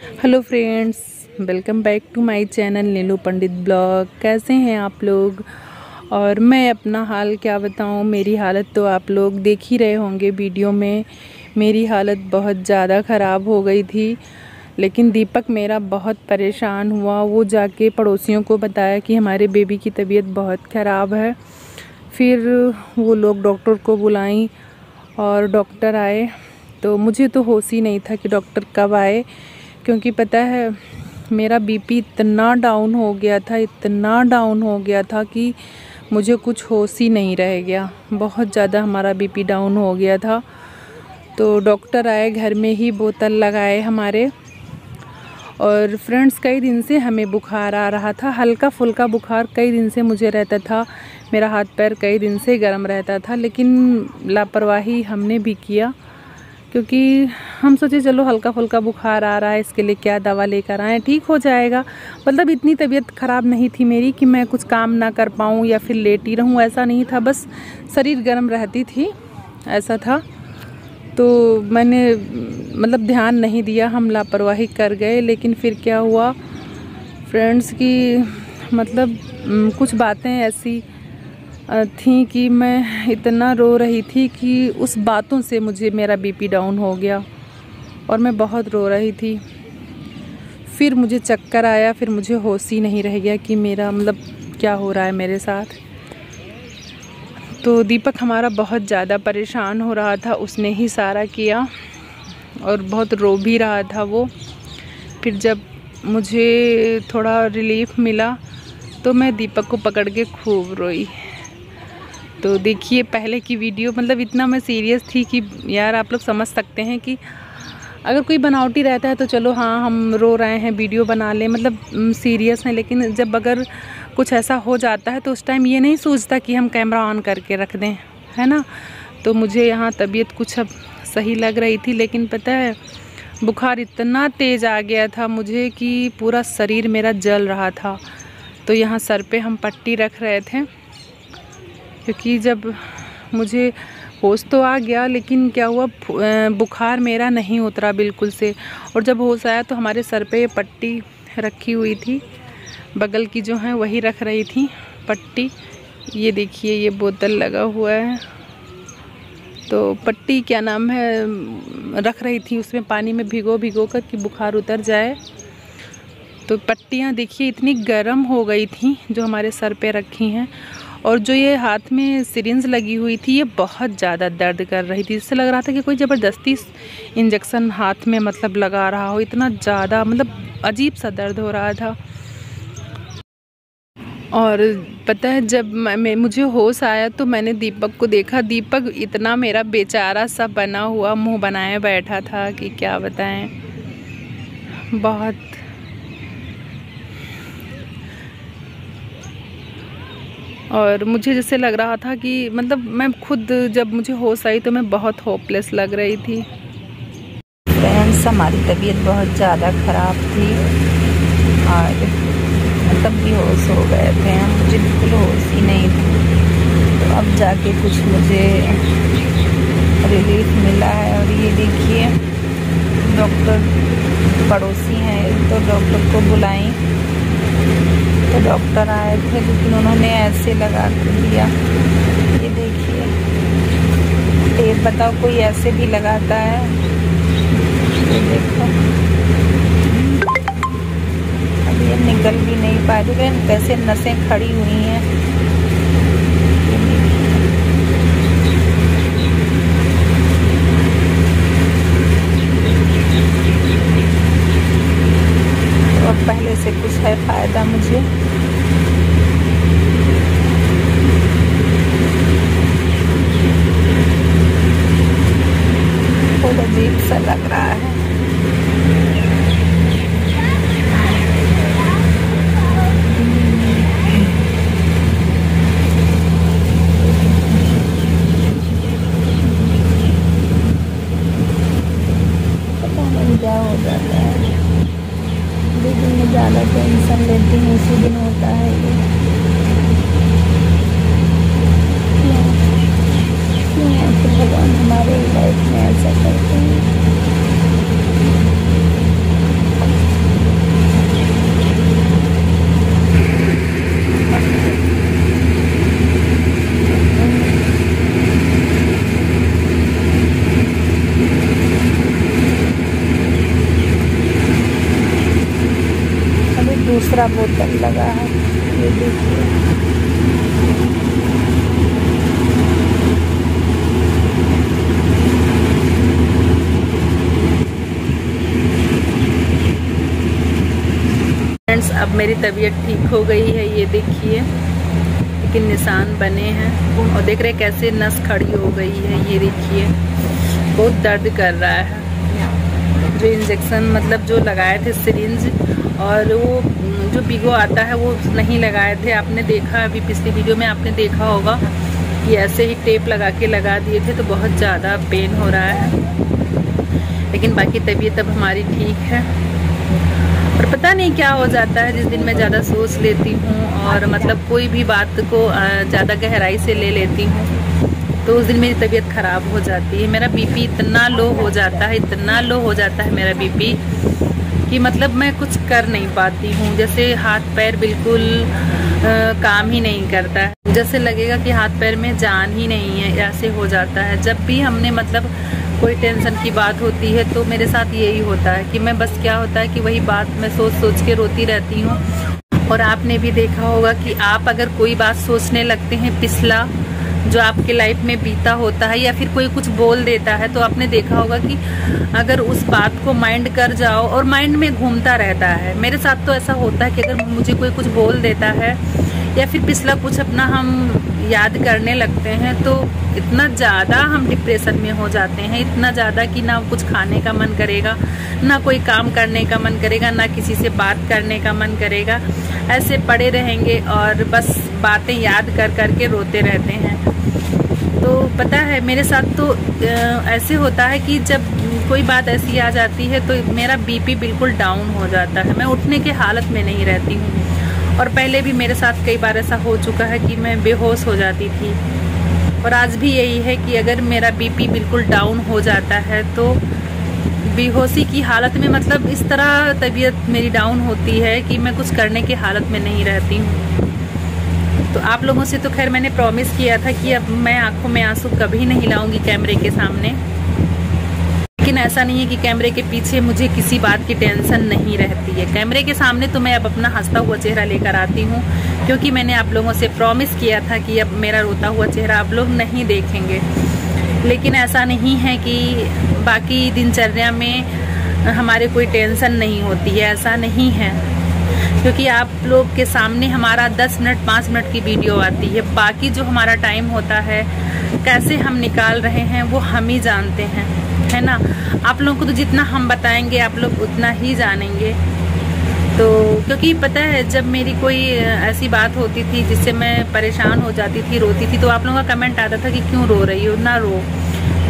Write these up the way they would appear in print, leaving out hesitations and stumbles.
Hello friends, welcome back to my channel Neelu Pandit blog. कैसे हैं आप लोग? और मैं अपना हाल क्या बताऊं, मेरी हालत तो आप लोग देख ही रहे होंगे वीडियो में। मेरी हालत बहुत ज़्यादा ख़राब हो गई थी, लेकिन दीपक मेरा बहुत परेशान हुआ। वो जाके पड़ोसियों को बताया कि हमारे बेबी की तबीयत बहुत ख़राब है। फिर वो लोग डॉक्टर को बुलाई और डॉक्टर आए, तो मुझे तो होश ही नहीं था कि डॉक्टर कब आए, क्योंकि पता है मेरा बीपी इतना डाउन हो गया था, इतना डाउन हो गया था कि मुझे कुछ होश ही नहीं रह गया। बहुत ज़्यादा हमारा बीपी डाउन हो गया था। तो डॉक्टर आए, घर में ही बोतल लगाए हमारे। और फ्रेंड्स, कई दिन से हमें बुखार आ रहा था, हल्का फुल्का बुखार कई दिन से मुझे रहता था। मेरा हाथ पैर कई दिन से गर्म रहता था, लेकिन लापरवाही हमने भी किया, क्योंकि हम सोचे चलो हल्का फुल्का बुखार आ रहा है, इसके लिए क्या दवा लेकर आएँ, ठीक हो जाएगा। मतलब इतनी तबीयत ख़राब नहीं थी मेरी कि मैं कुछ काम ना कर पाऊँ या फिर लेटी रहूँ, ऐसा नहीं था। बस शरीर गर्म रहती थी, ऐसा था। तो मैंने मतलब ध्यान नहीं दिया, हम लापरवाही कर गए। लेकिन फिर क्या हुआ फ्रेंड्स की मतलब कुछ बातें ऐसी थी कि मैं इतना रो रही थी कि उस बातों से मुझे मेरा बीपी डाउन हो गया और मैं बहुत रो रही थी। फिर मुझे चक्कर आया, फिर मुझे होश ही नहीं रह गया कि मेरा मतलब क्या हो रहा है मेरे साथ। तो दीपक हमारा बहुत ज़्यादा परेशान हो रहा था, उसने ही सारा किया और बहुत रो भी रहा था वो। फिर जब मुझे थोड़ा रिलीफ मिला तो मैं दीपक को पकड़ के खूब रोई। तो देखिए पहले की वीडियो, मतलब इतना मैं सीरियस थी कि यार आप लोग समझ सकते हैं कि अगर कोई बनावटी रहता है तो चलो हाँ हम रो रहे हैं वीडियो बना लें, मतलब सीरियस है। लेकिन जब अगर कुछ ऐसा हो जाता है तो उस टाइम ये नहीं सोचता कि हम कैमरा ऑन करके रख दें, है ना। तो मुझे यहाँ तबीयत कुछ अब सही लग रही थी, लेकिन पता है बुखार इतना तेज़ आ गया था मुझे कि पूरा शरीर मेरा जल रहा था। तो यहाँ सर पे हम पट्टी रख रहे थे, क्योंकि जब मुझे होश तो आ गया, लेकिन क्या हुआ बुखार मेरा नहीं उतरा बिल्कुल से। और जब होश आया तो हमारे सर पे ये पट्टी रखी हुई थी, बगल की जो है वही रख रही थी पट्टी। ये देखिए ये बोतल लगा हुआ है, तो पट्टी क्या नाम है रख रही थी, उसमें पानी में भिगो भिगो कर कि बुखार उतर जाए। तो पट्टियाँ देखिए इतनी गर्म हो गई थी जो हमारे सर पे रखी हैं। और जो ये हाथ में सिरिंज लगी हुई थी, ये बहुत ज़्यादा दर्द कर रही थी। इससे लग रहा था कि कोई ज़बरदस्ती इंजेक्शन हाथ में मतलब लगा रहा हो, इतना ज़्यादा मतलब अजीब सा दर्द हो रहा था। और पता है जब मुझे होश आया तो मैंने दीपक को देखा। दीपक इतना मेरा बेचारा सा बना हुआ मुंह बनाए बैठा था कि क्या बताएं। बहुत और मुझे जैसे लग रहा था कि मतलब मैं खुद, जब मुझे होश आई तो मैं बहुत होपलेस लग रही थी। फ्रेंड्स, हमारी तबीयत बहुत ज़्यादा ख़राब थी और तब भी होश हो गए थे हम, मुझे बिल्कुल होश ही नहीं थी। तो अब जाके कुछ मुझे रिलीफ मिला है। और ये देखिए डॉक्टर पड़ोसी हैं तो डॉक्टर को बुलाई, तो डॉक्टर आए थे, लेकिन उन्होंने ऐसे लगा कर दिया। ये देखिए टेप, बताओ कोई ऐसे भी लगाता है? ये देखो अब ये निकल भी नहीं पा रही है, कैसे नसें खड़ी हुई हैं। तो अब पहले से कुछ है फ़ायदा मुझे। बहुत अजीब सा लग रहा है। क्या हो जाता है, लेकिन मैं ज़्यादा टेंशन लेती हूँ, इसी दिन होता है ये। क्यों ऐसे भगवान हमारे लाइफ में ऐसा करते हैं? दूसरा बोतल लगा है, ये देखिए। फ्रेंड्स, अब मेरी तबीयत ठीक हो गई है, ये देखिए, लेकिन निशान बने हैं और देख रहे कैसे नस खड़ी हो गई है, ये देखिए बहुत दर्द कर रहा है। जो इंजेक्शन मतलब जो लगाए थे सिरिंज, और वो जो बिगो आता है वो नहीं लगाए थे। आपने देखा अभी पिछली वीडियो में आपने देखा होगा कि ऐसे ही टेप लगा के लगा दिए थे, तो बहुत ज़्यादा पेन हो रहा है। लेकिन बाकी तबीयत अब हमारी ठीक है। और पता नहीं क्या हो जाता है, जिस दिन मैं ज़्यादा सोच लेती हूँ और मतलब कोई भी बात को ज़्यादा गहराई से ले लेती हूँ, तो उस दिन मेरी तबीयत ख़राब हो जाती है। मेरा बीपी इतना लो हो जाता है, इतना लो हो जाता है मेरा बीपी कि मतलब मैं कुछ कर नहीं पाती हूँ। जैसे हाथ पैर बिल्कुल काम ही नहीं करता है, जैसे लगेगा कि हाथ पैर में जान ही नहीं है, ऐसे हो जाता है। जब भी हमने मतलब कोई टेंशन की बात होती है तो मेरे साथ यही होता है कि मैं बस क्या होता है कि वही बात मैं सोच सोच के रोती रहती हूँ। और आपने भी देखा होगा कि आप अगर कोई बात सोचने लगते हैं, पिछला जो आपके लाइफ में बीता होता है या फिर कोई कुछ बोल देता है, तो आपने देखा होगा कि अगर उस बात को माइंड कर जाओ और माइंड में घूमता रहता है। मेरे साथ तो ऐसा होता है कि अगर मुझे कोई कुछ बोल देता है या फिर पिछला कुछ अपना हम याद करने लगते हैं, तो इतना ज़्यादा हम डिप्रेशन में हो जाते हैं, इतना ज़्यादा कि ना कुछ खाने का मन करेगा, ना कोई काम करने का मन करेगा, ना किसी से बात करने का मन करेगा। ऐसे पड़े रहेंगे और बस बातें याद कर करके रोते रहते हैं। तो पता है मेरे साथ तो ऐसे होता है कि जब कोई बात ऐसी आ जाती है तो मेरा बीपी बिल्कुल डाउन हो जाता है, मैं उठने के हालत में नहीं रहती हूँ। और पहले भी मेरे साथ कई बार ऐसा हो चुका है कि मैं बेहोश हो जाती थी। और आज भी यही है कि अगर मेरा बीपी बिल्कुल डाउन हो जाता है तो बेहोशी की हालत में, मतलब इस तरह तबीयत मेरी डाउन होती है कि मैं कुछ करने की हालत में नहीं रहती हूँ। तो आप लोगों से तो खैर मैंने प्रॉमिस किया था कि अब मैं आंखों में आंसू कभी नहीं लाऊंगी कैमरे के सामने। लेकिन ऐसा नहीं है कि कैमरे के पीछे मुझे किसी बात की टेंशन नहीं रहती है। कैमरे के सामने तो मैं अब अपना हंसता हुआ चेहरा लेकर आती हूँ, क्योंकि मैंने आप लोगों से प्रॉमिस किया था कि अब मेरा रोता हुआ चेहरा आप लोग नहीं देखेंगे। लेकिन ऐसा नहीं है कि बाकी दिनचर्या में हमारे कोई टेंशन नहीं होती है, ऐसा नहीं है। क्योंकि आप लोग के सामने हमारा 10 मिनट 5 मिनट की वीडियो आती है, बाकी जो हमारा टाइम होता है कैसे हम निकाल रहे हैं वो हम ही जानते हैं, है ना। आप लोगों को तो जितना हम बताएंगे आप लोग उतना ही जानेंगे। तो क्योंकि पता है जब मेरी कोई ऐसी बात होती थी जिससे मैं परेशान हो जाती थी, रोती थी, तो आप लोगों का कमेंट आता था कि क्यों रो रही हो, ना रो।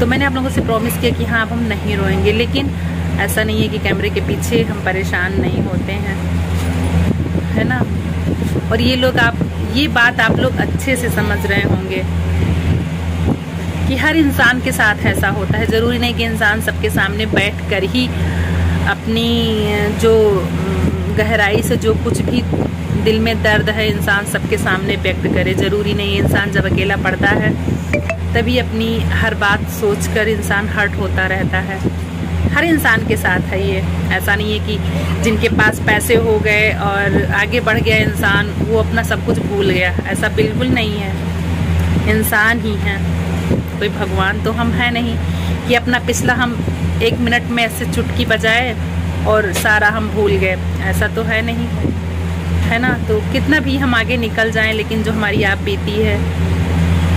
तो मैंने आप लोगों से प्रॉमिस किया कि हाँ अब हम नहीं रोएंगे। लेकिन ऐसा नहीं है कि कैमरे के पीछे हम परेशान नहीं होते हैं, है ना। और ये बात आप लोग अच्छे से समझ रहे होंगे कि हर इंसान के साथ ऐसा होता है। ज़रूरी नहीं कि इंसान सबके सामने बैठकर ही अपनी जो गहराई से जो कुछ भी दिल में दर्द है इंसान सबके सामने व्यक्त करे। ज़रूरी नहीं, इंसान जब अकेला पड़ता है तभी अपनी हर बात सोचकर इंसान हर्ट होता रहता है। हर इंसान के साथ है ये। ऐसा नहीं है कि जिनके पास पैसे हो गए और आगे बढ़ गया इंसान वो अपना सब कुछ भूल गया, ऐसा बिल्कुल नहीं है। इंसान ही है, कोई भगवान तो हम है नहीं कि अपना पिछला हम 1 मिनट में ऐसे चुटकी बजाए और सारा हम भूल गए, ऐसा तो है नहीं, है ना। तो कितना भी हम आगे निकल जाएं, लेकिन जो हमारी आप बीती है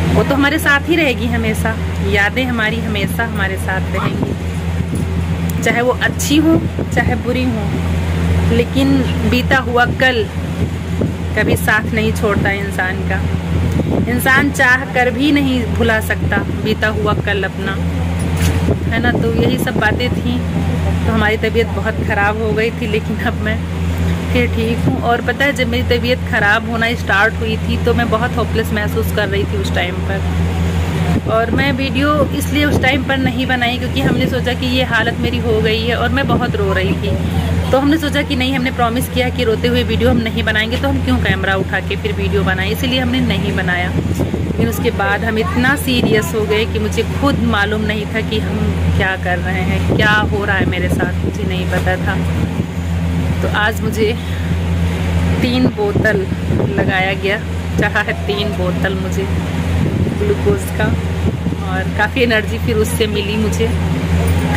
वो तो हमारे साथ ही रहेगी हमेशा। यादें हमारी हमेशा हमारे साथ रहेंगी, चाहे वो अच्छी हो चाहे बुरी हो। लेकिन बीता हुआ कल कभी साथ नहीं छोड़ता इंसान का। इंसान चाह कर भी नहीं भुला सकता बीता हुआ कल अपना, है ना। तो यही सब बातें थी। तो हमारी तबीयत बहुत ख़राब हो गई थी, लेकिन अब मैं फिर ठीक हूँ। और पता है जब मेरी तबीयत ख़राब होना स्टार्ट हुई थी तो मैं बहुत होपलेस महसूस कर रही थी उस टाइम पर। और मैं वीडियो इसलिए उस टाइम पर नहीं बनाई क्योंकि हमने सोचा कि ये हालत मेरी हो गई है और मैं बहुत रो रही थी। तो हमने सोचा कि नहीं, हमने प्रॉमिस किया कि रोते हुए वीडियो हम नहीं बनाएंगे, तो हम क्यों कैमरा उठा के फिर वीडियो बनाए, इसलिए हमने नहीं बनाया। लेकिन उसके बाद हम इतना सीरियस हो गए कि मुझे खुद मालूम नहीं था कि हम क्या कर रहे हैं, क्या हो रहा है मेरे साथ, मुझे नहीं पता था। तो आज मुझे 3 बोतल लगाया गया, चढ़ा है 3 बोतल मुझे ग्लूकोज का, और काफ़ी एनर्जी फिर उससे मिली मुझे।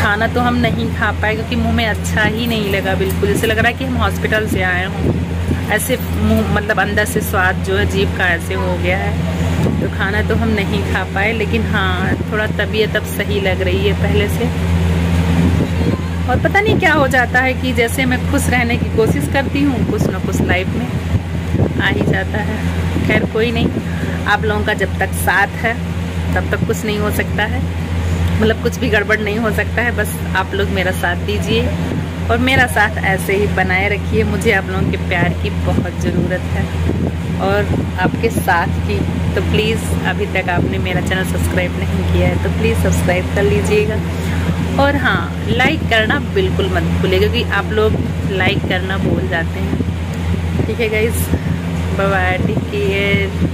खाना तो हम नहीं खा पाए क्योंकि मुंह में अच्छा ही नहीं लगा बिल्कुल, जैसे लग रहा है कि हम हॉस्पिटल से आए हों, ऐसे मुंह मतलब अंदर से स्वाद जो है जीभ का ऐसे हो गया है। तो खाना तो हम नहीं खा पाए, लेकिन हाँ थोड़ा तबीयत अब सही लग रही है पहले से। और पता नहीं क्या हो जाता है कि जैसे मैं खुश रहने की कोशिश करती हूँ, कुछ ना कुछ लाइफ में आ ही जाता है। खैर कोई नहीं, आप लोगों का जब तक साथ है तब तक कुछ नहीं हो सकता है, मतलब कुछ भी गड़बड़ नहीं हो सकता है। बस आप लोग मेरा साथ दीजिए और मेरा साथ ऐसे ही बनाए रखिए। मुझे आप लोगों के प्यार की बहुत ज़रूरत है और आपके साथ की। तो प्लीज़ अभी तक आपने मेरा चैनल सब्सक्राइब नहीं किया है तो प्लीज़ सब्सक्राइब कर लीजिएगा। और हाँ, लाइक करना बिल्कुल मत भूलिएगा क्योंकि आप लोग लाइक करना भूल जाते हैं। ठीक है guys, bye bye, take care.